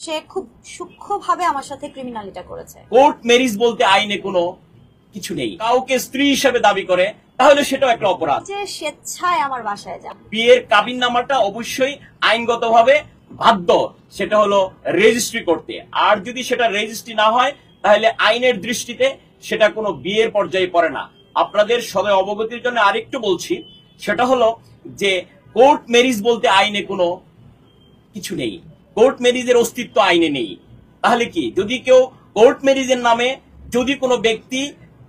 সে খুব সূক্ষ্মভাবে আমার সাথে ক্রিমিনালিটা করেছে। কোর্ট ম্যারেজ বলতে আইনে কোনো কিছু নেই। কাউকে স্ত্রী হিসেবে দাবি করে তাহলে সেটাও একটা অপরাধ। যে স্বেচ্ছায় আমার বাসায় যান, বিয়ের কাবিননামাটা অবশ্যই আইনগতভাবে বাধ্য সেটা হলো রেজিস্ট্রি করতে। আর যদি সেটা রেজিস্ট্রি না হয় তাহলে আইনের দৃষ্টিতে সেটা কোনো বিয়ের পর্যায়ে পড়ে না। আপনাদের সদয় অবগতির জন্য আরেকটু বলছি, সেটা হলো যে কোর্ট ম্যারেজ বলতে আইনে কোনো কিছু নেই। কোর্ট ম্যারেজের অস্তিত্ব আইনে নেই। তাহলে কি, যদি কেউ কোর্ট ম্যারেজের নামে যদি কোনো ব্যক্তি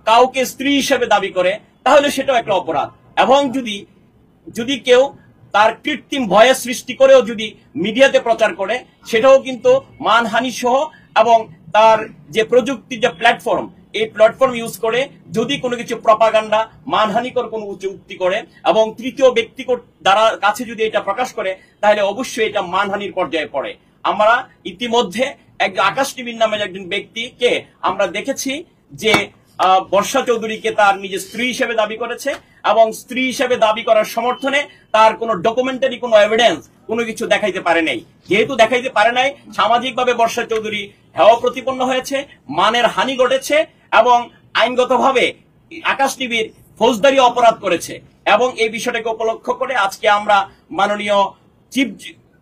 কাউকে স্ত্রী হিসেবে দাবি করে তাহলে সেটাও একটা অপরাধ। এবং যদি কেউ তার কৃত্রিম ভয়ের সৃষ্টি করেও যদি মিডিয়াতে প্রচার করে সেটাও কিন্তু মানহানি সহ, এবং তার যে প্রযুক্তির যে প্ল্যাটফর্ম, এই প্ল্যাটফর্ম ইউজ করে যদি কোনো কিছু প্রপাগান্ডা মানহানিকর কোনো উক্তি করে এবং তৃতীয় ব্যক্তি দ্বারা কাছে যদি এটা প্রকাশ করে তাহলে অবশ্যই এটা মানহানির পর্যায়ে পড়ে। আমরা ইতিমধ্যে একজন আকাশ টিভির নামের একজন ব্যক্তিকে আমরা দেখেছি যে বর্ষা চৌধুরীকে তার নিজের স্ত্রী হিসেবে দাবি করেছে এবং স্ত্রী হিসেবে দাবি করার সমর্থনে তার কোনো ডকুমেন্টারি কোনো এভিডেন্স কোনো কিছু দেখাইতে পারে নাই। যেহেতু দেখাইতে পারে নাই, সামাজিকভাবে বর্ষা চৌধুরী হেয় প্রতিপন্ন হয়েছে, মানের হানি ঘটেছে এবং আইনগতভাবে আকাশ টিভির ফৌজদারি অপরাধ করেছে। এবং এই বিষয়টাকে উপলক্ষ করে আজকে আমরা মাননীয় চিফ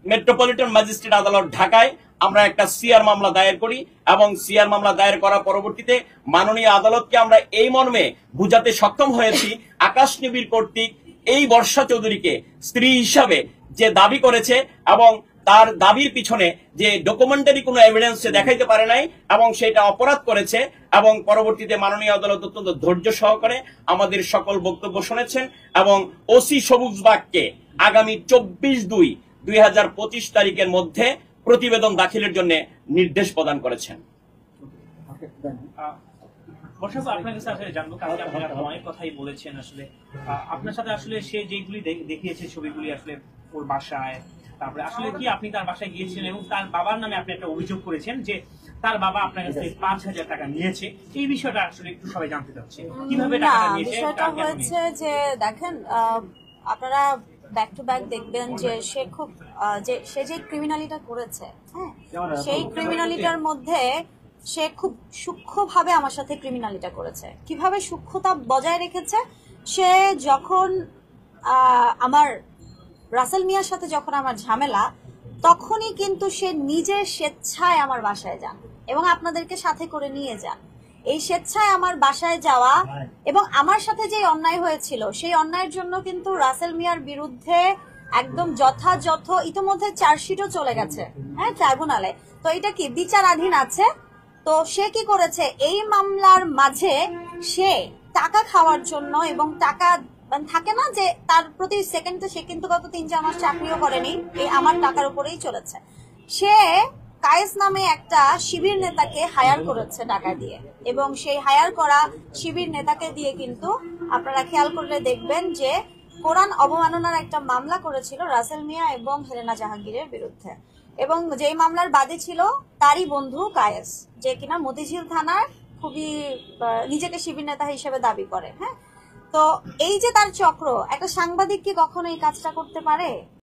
মেট্রোপলিটন ম্যাজিস্ট্রেট আদালত ঢাকায় আমরা একটা সিআর মামলা দায়ের করি এবং সিআর মামলা দায়ের করার পরবর্তীতে মাননীয় আদালতকে আমরা এই মর্মে বুঝাতে সক্ষম হয়েছি, আকাশ টিভির কর্তৃক এই বর্ষা চৌধুরীকে স্ত্রী হিসাবে যে দাবি করেছে এবং তার দাবির পিছনে যে ডকুমেন্টারি কোনো এভিডেন্স সে দেখাইতে পারে নাই এবং সেটা অপরাধ করেছে। এবং পরবর্তীতে মাননীয় আদালত অত্যন্ত ধৈর্য সহকারে আমাদের সকল বক্তব্য শুনেছেন এবং ওসি সবুজ বাগকে আগামী 24/2/2025 তারিখের মধ্যে প্রতিবেদন দাখিলের জন্য নির্দেশ প্রদান করেছেন। আপনার কাছে আসলে জানবো, কালকে আপনারা অনেক কথাই বলেছেন আসলে আপনার সাথে আসলে সে যেগুলি দেখিয়েছে ছবিগুলি আসলে ওর বাসায়, তারপরে আসলে কি আপনি তার বাসায় গিয়েছিলেন এবং তার বাবার নামে আপনি একটা অভিযোগ করেছেন যে তার বাবা আপনার কাছে 5,000 টাকা নিয়েছে। এই বিষয়টা আসলে একটু সবাই জানতে চাচ্ছে কিভাবে টাকাটা নিয়েছে। বিষয়টা হয়েছে যে দেখেন, আপনারা ব্যাক টু ব্যাক দেখবেন যে সে যে ক্রিমিনালিটা করেছে, হ্যাঁ, সেই ক্রিমিনালিটার মধ্যে সে খুব সূক্ষ্মভাবে আমার সাথে ক্রিমিনালিটা করেছে। কিভাবে সূক্ষ্মতা বজায় রেখেছে, সে যখন আমার রাসেল মিয়ার সাথে যখন আমার ঝামেলা, তখনই কিন্তু সে নিজের স্বেচ্ছায় আমার বাসায় যান এবং আপনাদেরকে সাথে করে নিয়ে যান। এই স্বেচ্ছায় আমার বাসায় যাওয়া এবং আমার সাথে যে অন্যায় হয়েছিল সেই অন্যায়ের জন্য কিন্তু রাসেল মিয়ার বিরুদ্ধে একদম যথাযথ ইতিমধ্যে চার্জশিটও চলে গেছে, হ্যাঁ, ট্রাইব্যুনালে। তো এটা কি বিচারাধীন আছে। তো সে কি করেছে, এই মামলার মাঝে সে টাকা খাওয়ার জন্য এবং টাকা থাকে না যে তার প্রতি সেকেন্ডে, সে কিন্তু গত 3-4 মাস চাকরিও করেনি, এই আমার টাকার উপরেই চলেছে। সে কায়েস নামে একটা শিবির নেতাকে হায়ার করেছে টাকা দিয়ে এবং সেই হায়ার করা শিবির নেতাকে দিয়ে কিন্তু আপনারা খেয়াল করলে দেখবেন যে কোরআন অবমাননার একটা মামলা করেছিল রাসেল মিয়া এবং হেলেনা জাহাঙ্গীরের বিরুদ্ধে। এবং যেই মামলার বাদী ছিল তারই বন্ধু কায়েস, যে কিনা মতিঝিল থানার খুবই নিজেকে শিবির নেতা হিসেবে দাবি করে। হ্যাঁ, তো এই যে তার চক্র, একটা সাংবাদিক কি কখনো এই কাজটা করতে পারে?